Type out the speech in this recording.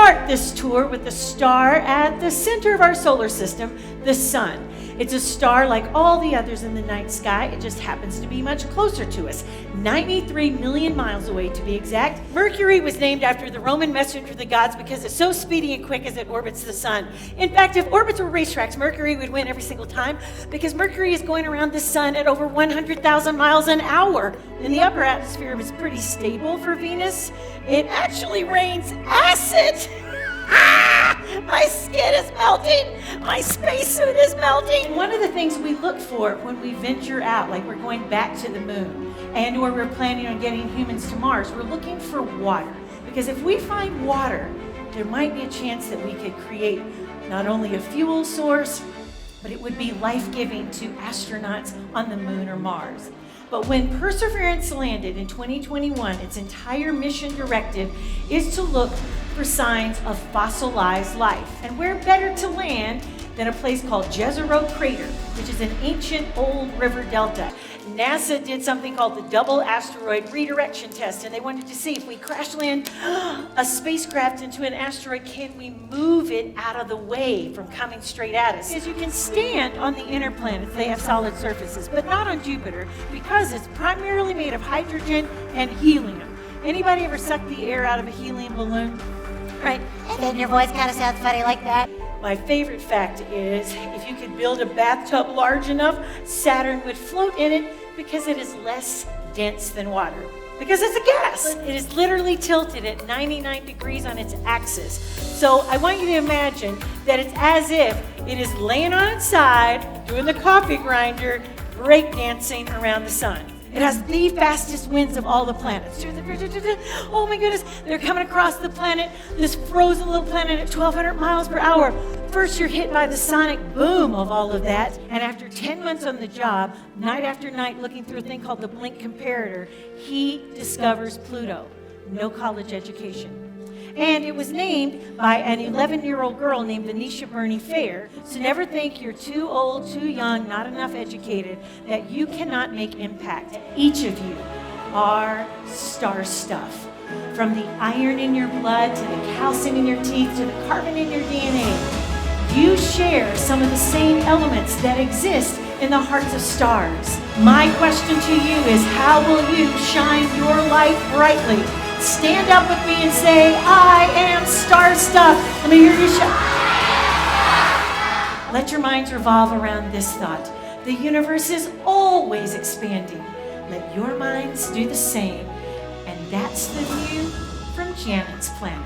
start this tour with the star at the center of our solar system, the sun. It's a star like all the others in the night sky. It just happens to be much closer to us, 93 million miles away to be exact. Mercury was named after the Roman messenger of the gods because it's so speedy and quick as it orbits the sun. In fact, if orbits were racetracks, Mercury would win every single time because Mercury is going around the sun at over 100,000 miles an hour. And the upper atmosphere is pretty stable for Venus. It actually rains acid. My skin is melting. My spacesuit is melting. One of the things we look for when we venture out, like we're going back to the moon and or we're planning on getting humans to Mars, we're looking for water. Because if we find water, there might be a chance that we could create not only a fuel source, but it would be life-giving to astronauts on the moon or Mars. But when Perseverance landed in 2021, its entire mission directive is to look for signs of fossilized life. And where better to land than a place called Jezero Crater, which is an ancient old river delta. NASA did something called the Double Asteroid Redirection Test, and they wanted to see if we crash land a spacecraft into an asteroid, can we move it out of the way from coming straight at us? Because you can stand on the inner planets, they have solid surfaces, but not on Jupiter because it's primarily made of hydrogen and helium. Anybody ever sucked the air out of a helium balloon? Right? And then your voice kind of sounds funny like that. My favorite fact is, if you could build a bathtub large enough, Saturn would float in it because it is less dense than water. Because it's a gas. It is literally tilted at 99 degrees on its axis. So I want you to imagine that it's as if it is laying on its side, doing the coffee grinder, breakdancing around the sun. It has the fastest winds of all the planets. Oh my goodness, they're coming across the planet, this frozen little planet at 1,200 miles per hour. First, you're hit by the sonic boom of all of that, and after 10 months on the job, night after night looking through a thing called the Blink Comparator, he discovers Pluto. No college education. And it was named by an 11-year-old girl named Venetia Burney Fair. So never think you're too old, too young, not enough educated, that you cannot make impact. Each of you are star stuff. From the iron in your blood, to the calcium in your teeth, to the carbon in your DNA. You share some of the same elements that exist in the hearts of stars. My question to you is, how will you shine your light brightly? Stand up with me and say, I am star stuff. Let me hear you shout. Let your minds revolve around this thought. The universe is always expanding. Let your minds do the same. And that's the view from Janet's Planet.